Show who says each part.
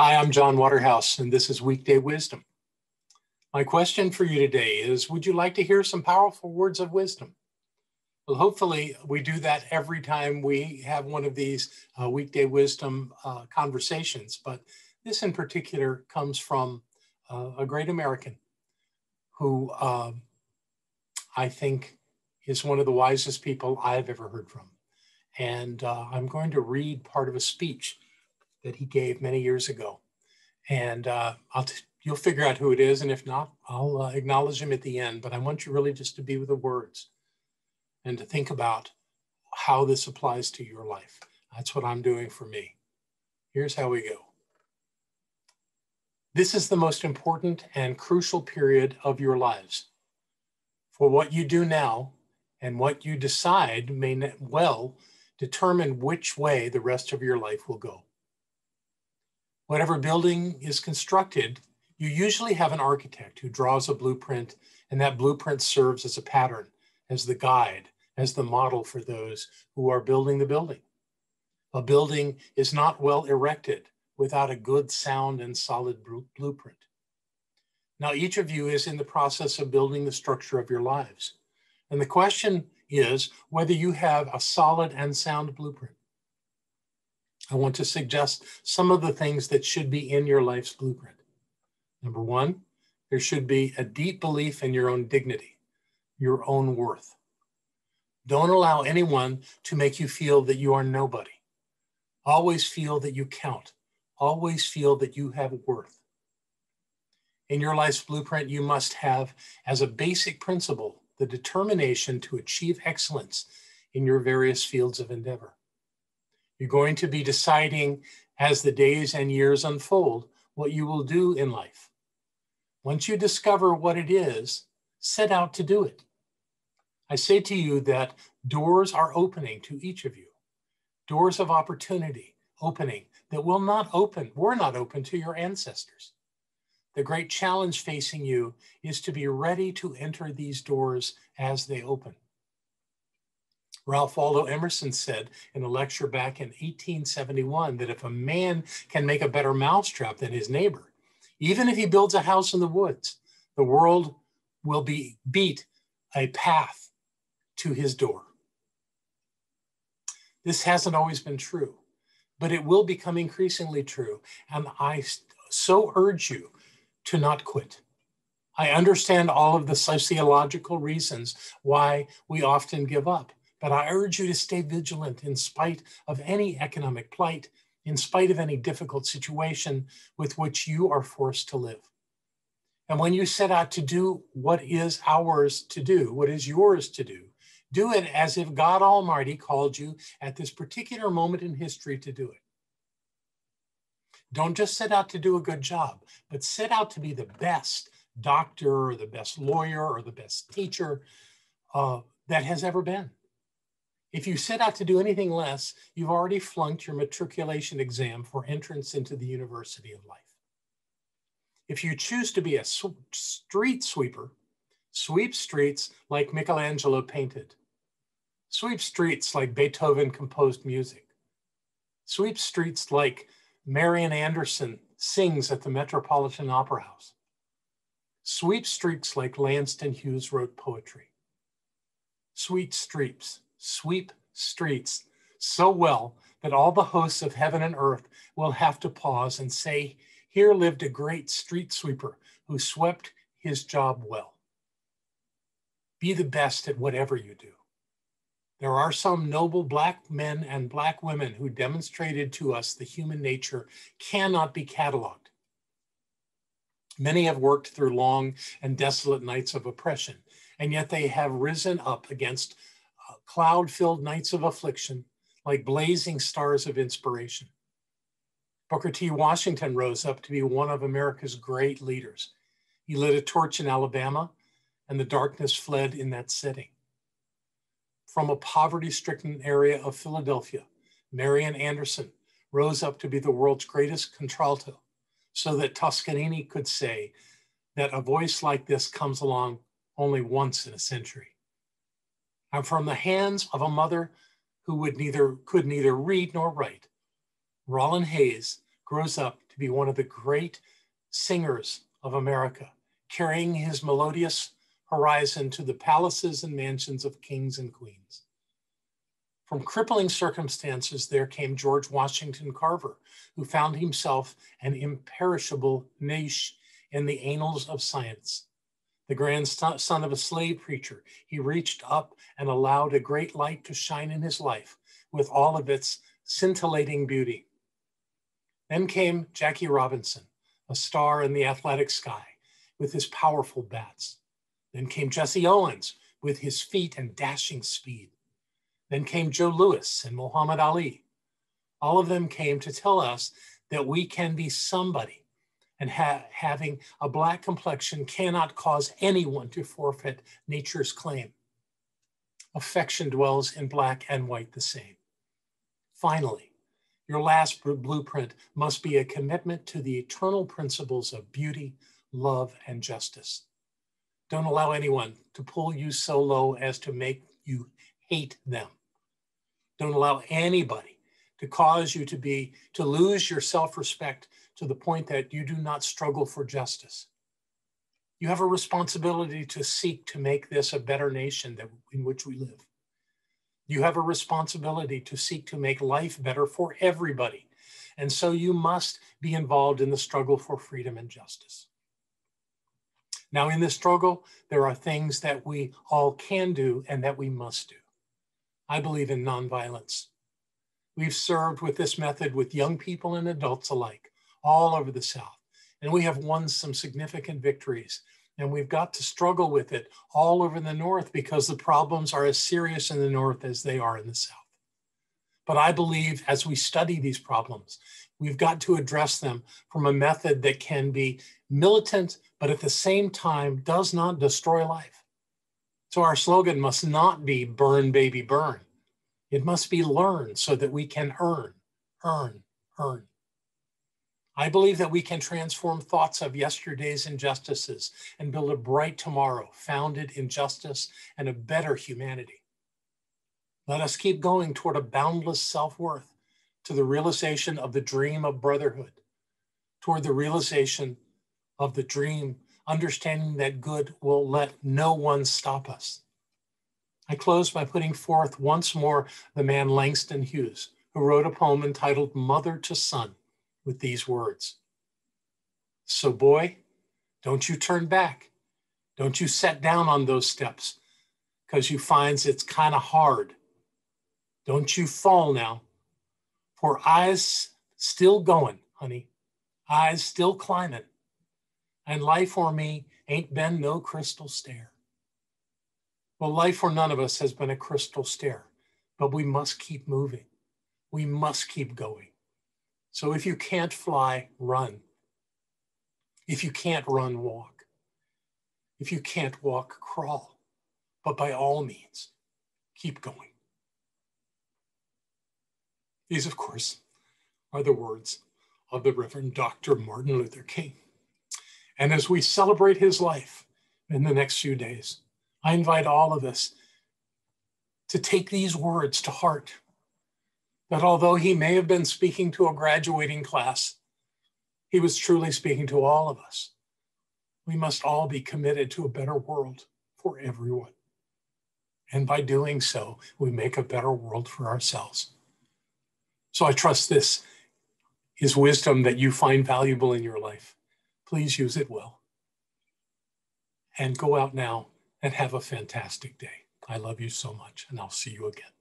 Speaker 1: Hi, I'm John Waterhouse, and this is Weekday Wisdom. My question for you today is, would you like to hear some powerful words of wisdom? Well, hopefully we do that every time we have one of these Weekday Wisdom conversations, but this in particular comes from a great American who I think is one of the wisest people I've ever heard from. And I'm going to read part of a speech that he gave many years ago. And you'll figure out who it is. And if not, I'll acknowledge him at the end. But I want you really just to be with the words and to think about how this applies to your life. That's what I'm doing for me. Here's how we go. This is the most important and crucial period of your lives. For what you do now and what you decide may well determine which way the rest of your life will go. Whatever building is constructed, you usually have an architect who draws a blueprint, and that blueprint serves as a pattern, as the guide, as the model for those who are building the building. A building is not well erected without a good, sound, and solid blueprint. Now, each of you is in the process of building the structure of your lives. And the question is whether you have a solid and sound blueprint. I want to suggest some of the things that should be in your life's blueprint. Number one, there should be a deep belief in your own dignity, your own worth. Don't allow anyone to make you feel that you are nobody. Always feel that you count. Always feel that you have worth. In your life's blueprint, you must have as a basic principle the determination to achieve excellence in your various fields of endeavor. You're going to be deciding as the days and years unfold what you will do in life. Once you discover what it is, set out to do it. I say to you that doors are opening to each of you. Doors of opportunity opening that were not open to your ancestors. The great challenge facing you is to be ready to enter these doors as they open. Ralph Waldo Emerson said in a lecture back in 1871 that if a man can make a better mousetrap than his neighbor, even if he builds a house in the woods, the world will beat a path to his door. This hasn't always been true, but it will become increasingly true. And I so urge you to not quit. I understand all of the sociological reasons why we often give up. But I urge you to stay vigilant in spite of any economic plight, in spite of any difficult situation with which you are forced to live. And when you set out to do what is ours to do, what is yours to do it as if God Almighty called you at this particular moment in history to do it. Don't just set out to do a good job, but set out to be the best doctor or the best lawyer or the best teacher that has ever been. If you set out to do anything less, you've already flunked your matriculation exam for entrance into the University of Life. If you choose to be a street sweeper, sweep streets like Michelangelo painted. Sweep streets like Beethoven composed music. Sweep streets like Marian Anderson sings at the Metropolitan Opera House. Sweep streets like Langston Hughes wrote poetry. Sweep streets so well that all the hosts of heaven and earth will have to pause and say, here lived a great street sweeper who swept his job well. Be the best at whatever you do. There are some noble Black men and Black women who demonstrated to us the human nature cannot be cataloged. Many have worked through long and desolate nights of oppression, and yet they have risen up against cloud-filled nights of affliction like blazing stars of inspiration. Booker T. Washington rose up to be one of America's great leaders. He lit a torch in Alabama, and the darkness fled in that city. From a poverty-stricken area of Philadelphia, Marian Anderson rose up to be the world's greatest contralto, so that Toscanini could say that a voice like this comes along only once in a century. And from the hands of a mother who could neither read nor write, Rollin Hayes grows up to be one of the great singers of America, carrying his melodious horizon to the palaces and mansions of kings and queens. From crippling circumstances, there came George Washington Carver, who found himself an imperishable niche in the annals of science. The grandson of a slave preacher, he reached up and allowed a great light to shine in his life with all of its scintillating beauty. Then came Jackie Robinson, a star in the athletic sky with his powerful bats. Then came Jesse Owens with his feet and dashing speed. Then came Joe Louis and Muhammad Ali. All of them came to tell us that we can be somebody, and having a black complexion cannot cause anyone to forfeit nature's claim. Affection dwells in black and white the same. Finally, your last blueprint must be a commitment to the eternal principles of beauty, love, and justice. Don't allow anyone to pull you so low as to make you hate them. Don't allow anybody to cause you to lose your self-respect to the point that you do not struggle for justice. You have a responsibility to seek to make this a better nation in which we live. You have a responsibility to seek to make life better for everybody. And so you must be involved in the struggle for freedom and justice. Now, in this struggle, there are things that we all can do and that we must do. I believe in nonviolence. We've served with this method with young people and adults alike, all over the South. And we have won some significant victories. And we've got to struggle with it all over the North because the problems are as serious in the North as they are in the South. But I believe as we study these problems, we've got to address them from a method that can be militant, but at the same time does not destroy life. So our slogan must not be burn, baby, burn. It must be learn so that we can earn, earn, earn. I believe that we can transform thoughts of yesterday's injustices and build a bright tomorrow founded in justice and a better humanity. Let us keep going toward a boundless self-worth, to the realization of the dream of brotherhood, toward the realization of the dream, understanding that good will let no one stop us. I close by putting forth once more the man Langston Hughes, who wrote a poem entitled Mother to Son, with these words. So boy, don't you turn back. Don't you set down on those steps because you finds it's kind of hard. Don't you fall now, for I's still going, honey. I's still climbing. And life for me ain't been no crystal stair. Well, life for none of us has been a crystal stair, but we must keep moving. We must keep going. So if you can't fly, run. If you can't run, walk. If you can't walk, crawl. But by all means, keep going. These, of course, are the words of the Reverend Dr. Martin Luther King. And as we celebrate his life in the next few days, I invite all of us to take these words to heart, that although he may have been speaking to a graduating class, he was truly speaking to all of us. We must all be committed to a better world for everyone. And by doing so, we make a better world for ourselves. So I trust this is wisdom that you find valuable in your life. Please use it well. And go out now and have a fantastic day. I love you so much, and I'll see you again.